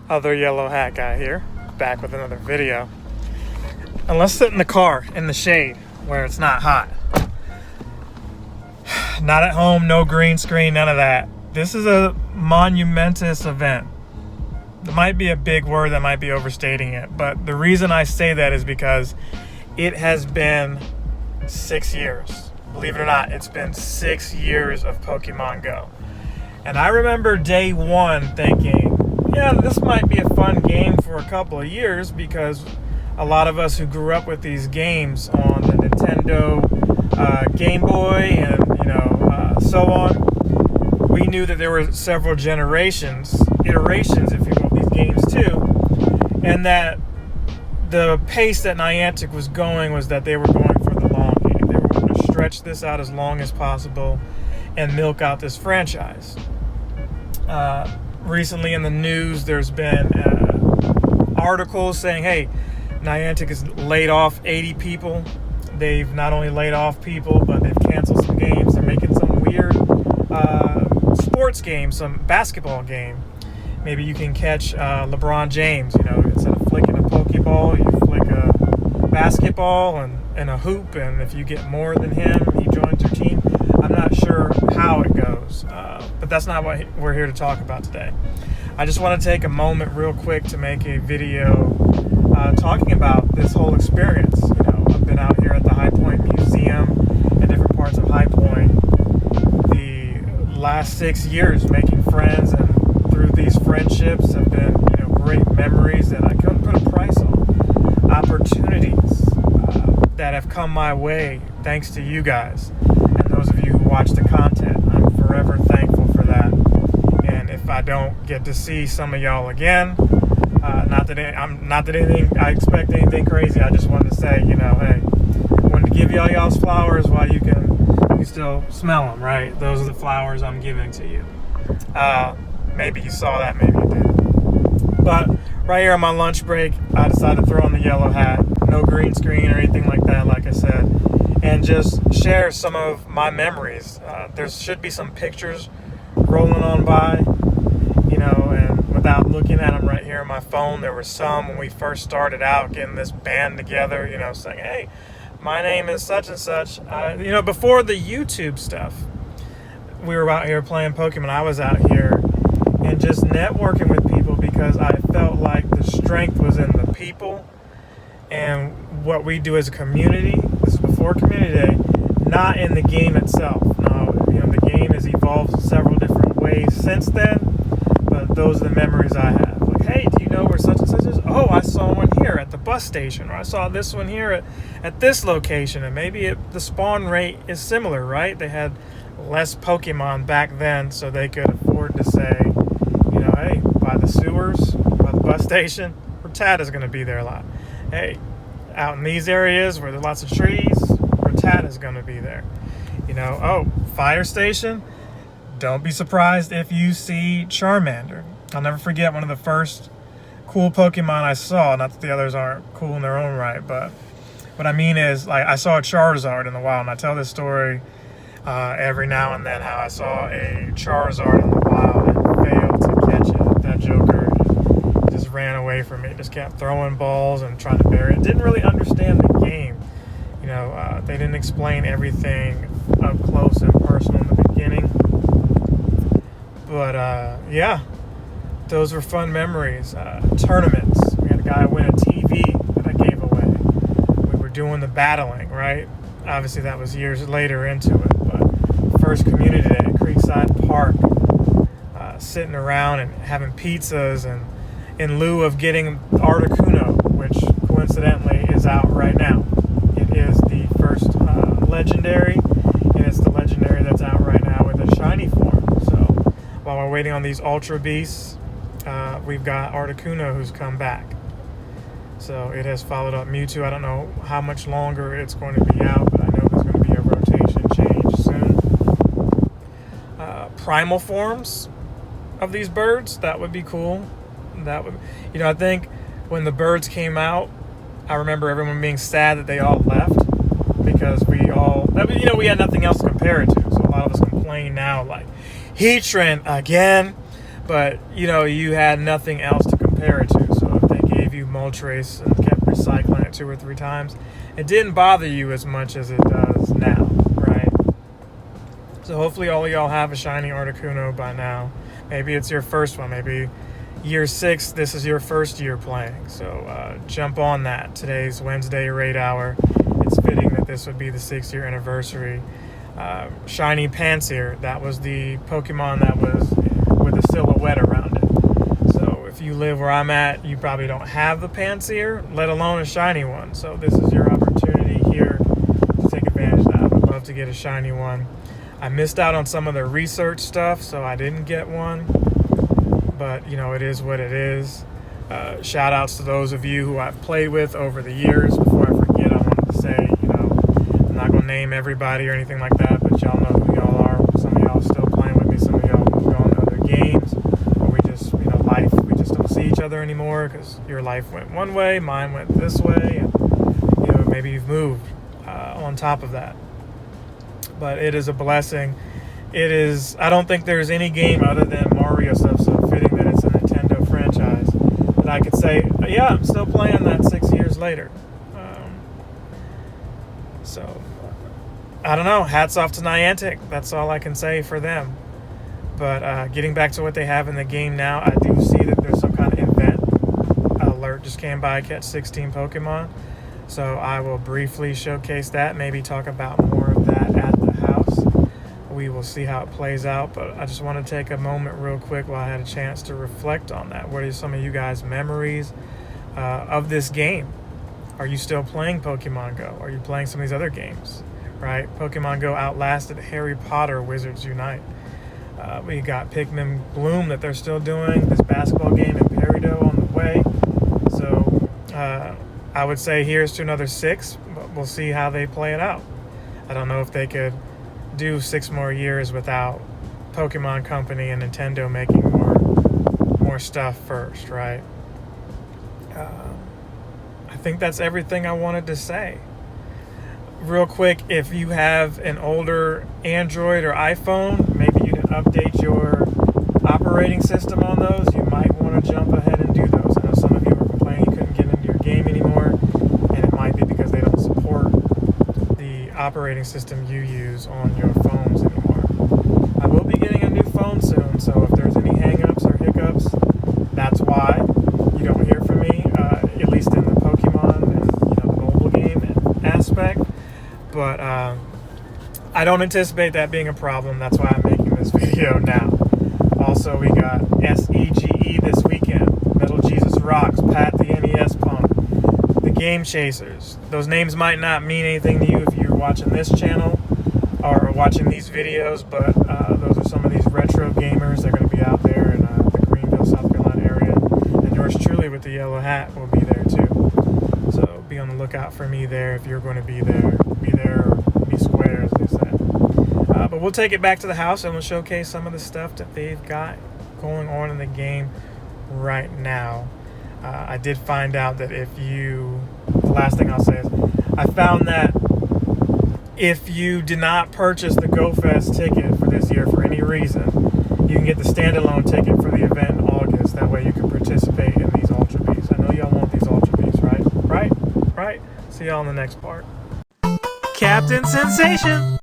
Other yellow hat guy here, back with another video. And let's sit in the car in the shade where it's not hot. Not at home, no green screen, none of that. This is a monumentous event. It might be a big word, that might be overstating it, but the reason I say that is because it has been 6 years. Believe it or not, it's been 6 years of Pokemon Go. And I remember day one thinking, yeah, this might be a fun game for a couple of years, because a lot of us who grew up with these games on the Nintendo Game Boy and so on, we knew that there were several iterations, if you will, of these games too, and that the pace that Niantic was going was that they were going for the long game. They were going to stretch this out as long as possible and milk out this franchise. Recently in the news, there's been articles saying, hey, Niantic has laid off 80 people. They've not only laid off people, but they've canceled some games. They're making some weird sports game, some basketball game. Maybe you can catch LeBron James, instead of flicking a Pokeball, you flick a basketball and a hoop, and if you get more than him, he joins your team. I'm not sure how it goes, but that's not what we're here to talk about today. I just want to take a moment real quick to make a video talking about this whole experience. I've been out here at the High Point Museum and different parts of High Point the last 6 years, making friends, and through these friendships have been great memories that I couldn't put a price on. Opportunities that have come my way thanks to you guys and those of you who watch the content. I'm forever thankful for that. And if I don't get to see some of y'all again, not that I expect anything crazy. I just wanted to say, hey, I wanted to give y'all's flowers while you can still smell them, right? Those are the flowers I'm giving to you. Maybe you saw that, maybe you didn't. But right here on my lunch break, I decided to throw on the yellow hat. No green screen or anything like that, like I said, and just share some of my memories. There should be some pictures rolling on by, and without looking at them right here on my phone, there were some when we first started out getting this band together, saying, hey, my name is such and such. Before the YouTube stuff, we were out here playing Pokemon. I was out here and just networking with people because I felt like the strength was in the people and what we do as a community. This is before Community Day, not in the game itself. No, the game has evolved in several different ways since then, but those are the memories I have. Like, hey, do you know where such and such is? Oh, I saw one here at the bus station, or I saw this one here at this location, and maybe the spawn rate is similar, right? They had less Pokemon back then, so they could afford to say, hey, by the sewers, by the bus station, Rattata is going to be there a lot. Hey, out in these areas where there's lots of trees, Rattata is going to be there. Oh, fire station, don't be surprised if you see Charmander. I'll never forget one of the first cool Pokemon I saw. Not that the others aren't cool in their own right, but what I mean is, like, I saw a Charizard in the wild, and I tell this story every now and then, how I saw a Charizard in the wild and failed to catch it. That Joker just ran away from me, just kept throwing balls and trying to bury it. Didn't really understand the game. They didn't explain everything up close and personal in the beginning. But yeah, those were fun memories. Tournaments. We had a guy win a TV that I gave away. We were doing the battling, right? Obviously that was years later into it, but first Community Day at Creekside Park, sitting around and having pizzas, and in lieu of getting Articuno, which coincidentally is out right now. It is the first legendary, and it's the legendary that's out right now with a shiny form. So while we're waiting on these Ultra Beasts, we've got Articuno who's come back. So it has followed up Mewtwo. I don't know how much longer it's going to be out, but I know there's going to be a rotation change soon. Primal forms of these birds, that would be cool. That would, I think when the birds came out, I remember everyone being sad that they all left, because we had nothing else to compare it to. So a lot of us complain now, like, Heatran again, but you had nothing else to compare compare it to. So if they gave you Moltres and kept recycling it 2 or 3 times, it didn't bother you as much as it does now, right? So hopefully all of y'all have a shiny Articuno by now. Maybe it's your first one. Maybe year 6, this is your first year playing. So jump on that. Today's Wednesday raid hour. It's fitting that this would be the 6-year anniversary. Shiny Pansear, that was the Pokemon that was with a silhouette around it. So if you live where I'm at, you probably don't have the Pansear, let alone a shiny one. So this is your opportunity here to take advantage of that. I would love to get a shiny one. I missed out on some of the research stuff, so I didn't get one. But, you know, it is what it is. Shout outs to those of you who I've played with over the years. Before I forget, I wanted to say, you know, I'm not going to name everybody or anything like that, but y'all know who y'all are. Some of y'all still playing with me. Some of y'all moved on to other games. Or we just, you know, life, we just don't see each other anymore because your life went one way, mine went this way. And, you know, maybe you've moved on top of that. But it is a blessing. It is, I don't think there's any game other than Mario stuff so fitting that it's a Nintendo franchise that I could say, yeah, I'm still playing that 6 years later. So, I don't know. Hats off to Niantic. That's all I can say for them. But getting back to what they have in the game now, I do see that there's some kind of event alert just came by, catch 16 Pokemon. So I will briefly showcase that, maybe talk about more of that at the house. We will see how it plays out, but I just want to take a moment real quick while I had a chance to reflect on that. What are some of you guys' memories of this game? Are you still playing Pokemon Go? Are you playing some of these other games, right? Pokemon Go outlasted Harry Potter Wizards Unite. We got Pikmin Bloom that they're still doing, this basketball game in Peridot on the way. So I would say here's to another 6, but we'll see how they play it out. I don't know if they could do 6 more years without Pokemon Company and Nintendo making more stuff first, right? I think that's everything I wanted to say. Real quick, if you have an older Android or iPhone, maybe you can update your operating system on those. You might want to jump ahead and do those. I know some of you were complaining you couldn't get into your game anymore, and it might be because they don't support the operating system you use on your phones anymore. I will be getting a new phone soon, so if there's any hang-ups or hiccups, that's why you don't hear from me, at least in the Pokemon and the mobile game aspect. But I don't anticipate that being a problem. That's why I'm making this video now. Also, we got SEGE this weekend. Metal Jesus Rocks, Pat the NES Punk, the Game Chasers. Those names might not mean anything to you if you're watching this channel or watching these videos, but those are some of these retro gamers. They're going to be out there in the Greenville, South Carolina area. And yours truly with the yellow hat will be there too. So be on the lookout for me there if you're going to be there. Be there or be square, as they say. But we'll take it back to the house and we'll showcase some of the stuff that they've got going on in the game right now. I did find out that the last thing I'll say is, I found that if you did not purchase the GoFest ticket for this year for any reason, you can get the standalone ticket for the event in August. That way you can participate in these Ultra Beats. I know y'all want these Ultra Beats, right? Right? See y'all in the next part. Captain Sensation!